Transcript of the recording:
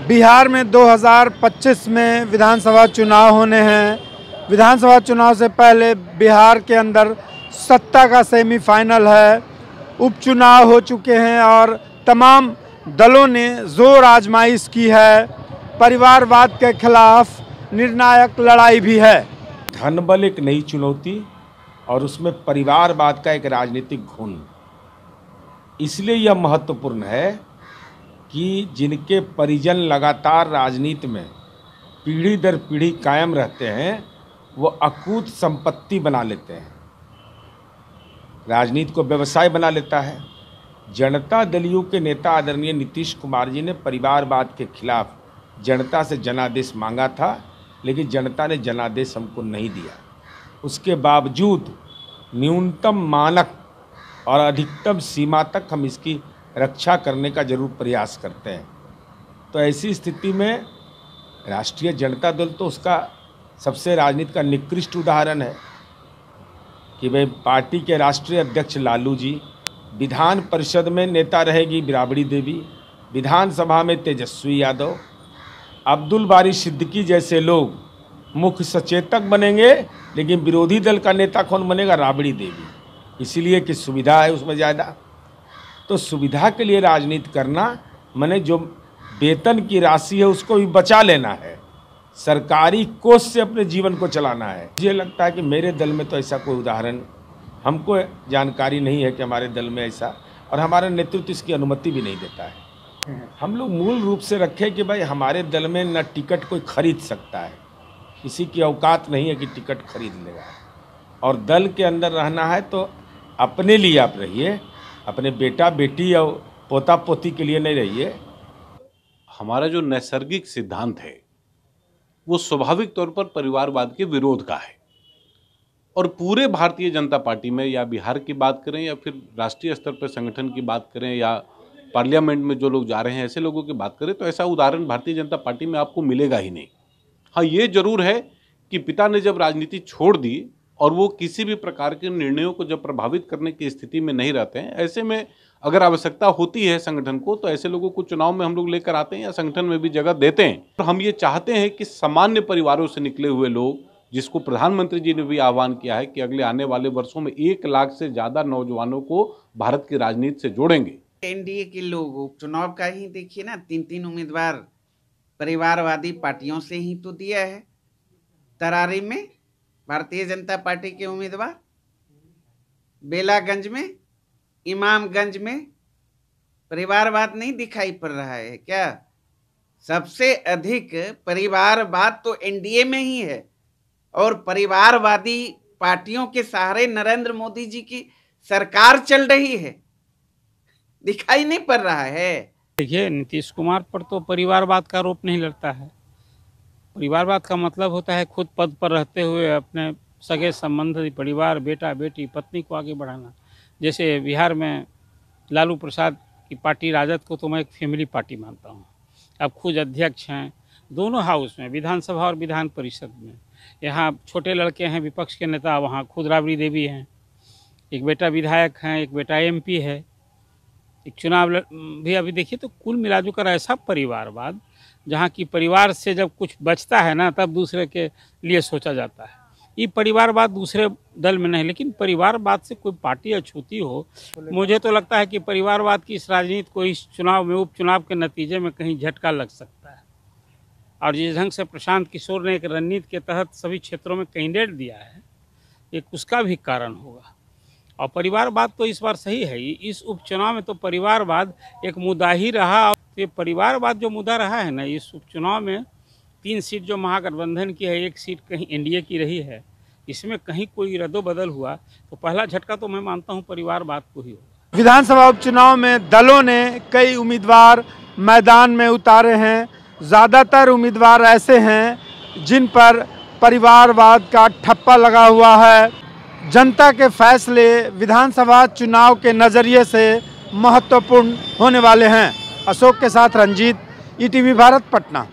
बिहार में 2025 में विधानसभा चुनाव होने हैं। विधानसभा चुनाव से पहले बिहार के अंदर सत्ता का सेमीफाइनल है। उपचुनाव हो चुके हैं और तमाम दलों ने जोर आजमाइश की है। परिवारवाद के खिलाफ निर्णायक लड़ाई भी है। धनबल एक नई चुनौती और उसमें परिवारवाद का एक राजनीतिक घुन, इसलिए यह महत्वपूर्ण है कि जिनके परिजन लगातार राजनीति में पीढ़ी दर पीढ़ी कायम रहते हैं वो अकूत संपत्ति बना लेते हैं, राजनीति को व्यवसाय बना लेता है। जनता दलियों के नेता आदरणीय नीतीश कुमार जी ने परिवारवाद के खिलाफ जनता से जनादेश मांगा था, लेकिन जनता ने जनादेश हमको नहीं दिया। उसके बावजूद न्यूनतम मानक और अधिकतम सीमा तक हम इसकी रक्षा करने का जरूर प्रयास करते हैं। तो ऐसी स्थिति में राष्ट्रीय जनता दल तो उसका सबसे राजनीति का निकृष्ट उदाहरण है कि भाई पार्टी के राष्ट्रीय अध्यक्ष लालू जी, विधान परिषद में नेता रहेगी राबड़ी देवी, विधानसभा में तेजस्वी यादव, अब्दुल बारी सिद्दीकी जैसे लोग मुख्य सचेतक बनेंगे, लेकिन विरोधी दल का नेता कौन बनेगा? राबड़ी देवी। इसीलिए कि सुविधा है उसमें ज़्यादा। तो सुविधा के लिए राजनीति करना माने जो वेतन की राशि है उसको भी बचा लेना है, सरकारी कोष से अपने जीवन को चलाना है। मुझे लगता है कि मेरे दल में तो ऐसा कोई उदाहरण हमको जानकारी नहीं है कि हमारे दल में ऐसा, और हमारा नेतृत्व इसकी अनुमति भी नहीं देता है। हम लोग मूल रूप से रखें कि भाई हमारे दल में न टिकट कोई खरीद सकता है, किसी की औकात नहीं है कि टिकट खरीद लेगा, और दल के अंदर रहना है तो अपने लिए आप रहिए, अपने बेटा बेटी और पोता पोती के लिए नहीं रहिए। हमारा जो नैसर्गिक सिद्धांत है वो स्वाभाविक तौर पर परिवारवाद के विरोध का है, और पूरे भारतीय जनता पार्टी में, या बिहार की बात करें या फिर राष्ट्रीय स्तर पर संगठन की बात करें या पार्लियामेंट में जो लोग जा रहे हैं ऐसे लोगों की बात करें, तो ऐसा उदाहरण भारतीय जनता पार्टी में आपको मिलेगा ही नहीं। हाँ, ये जरूर है कि पिता ने जब राजनीति छोड़ दी और वो किसी भी प्रकार के निर्णयों को जब प्रभावित करने की स्थिति में नहीं रहते हैं, ऐसे में अगर आवश्यकता होती है संगठन को तो ऐसे लोगों को चुनाव में हम लोग लेकर आते हैं या संगठन में भी जगह देते हैं। तो हम ये चाहते हैं कि सामान्य परिवारों से निकले हुए लोग, जिसको प्रधानमंत्री जी ने भी आह्वान किया है कि अगले आने वाले वर्षों में 1 लाख से ज़्यादा नौजवानों को भारत की राजनीति से जोड़ेंगे। एनडीए के लोग उपचुनाव का ही देखिए ना, 3 उम्मीदवार परिवारवादी पार्टियों से ही तो दिया है। तरारी में भारतीय जनता पार्टी के उम्मीदवार, बेलागंज में, इमामगंज में परिवारवाद नहीं दिखाई पड़ रहा है क्या? सबसे अधिक परिवारवाद तो एनडीए में ही है, और परिवारवादी पार्टियों के सहारे नरेंद्र मोदी जी की सरकार चल रही है, दिखाई नहीं पड़ रहा है। देखिए, नीतीश कुमार पर तो परिवारवाद का आरोप नहीं लगता है। परिवारवाद का मतलब होता है खुद पद पर रहते हुए अपने सगे संबंधी परिवार, बेटा बेटी, पत्नी को आगे बढ़ाना। जैसे बिहार में लालू प्रसाद की पार्टी राजद को तो मैं एक फैमिली पार्टी मानता हूँ। अब खुद अध्यक्ष हैं दोनों हाउस में, विधानसभा और विधान परिषद में। यहाँ छोटे लड़के हैं विपक्ष के नेता, वहाँ खुद राबड़ी देवी हैं, एक बेटा विधायक हैं, एक बेटा एमपी है, एक चुनाव भी अभी देखिए। तो कुल मिलाजुकर ऐसा परिवारवाद जहाँ की परिवार से जब कुछ बचता है ना, तब दूसरे के लिए सोचा जाता है। ये परिवारवाद दूसरे दल में नहीं, लेकिन परिवारवाद से कोई पार्टी अछूती हो, मुझे तो लगता है कि परिवारवाद की इस राजनीति को इस चुनाव में, उपचुनाव के नतीजे में कहीं झटका लग सकता है। और जिस ढंग से प्रशांत किशोर ने एक रणनीति के तहत सभी क्षेत्रों में कैंडिडेट दिया है, एक उसका भी कारण होगा। और परिवारवाद तो इस बार सही है, इस उपचुनाव में तो परिवारवाद एक मुद्दा ही रहा। ये परिवारवाद जो मुद्दा रहा है ना, इस उपचुनाव में 3 सीट जो महागठबंधन की है, 1 सीट कहीं एनडीए की रही है, इसमें कहीं कोई रद्दोबदल हुआ तो पहला झटका तो मैं मानता हूँ परिवारवाद को ही होगा। विधानसभा उपचुनाव में दलों ने कई उम्मीदवार मैदान में उतारे हैं। ज़्यादातर उम्मीदवार ऐसे हैं जिन पर परिवारवाद का ठप्पा लगा हुआ है। जनता के फैसले विधानसभा चुनाव के नज़रिए से महत्वपूर्ण होने वाले हैं। अशोक के साथ रंजीत, ईटीवी भारत, पटना।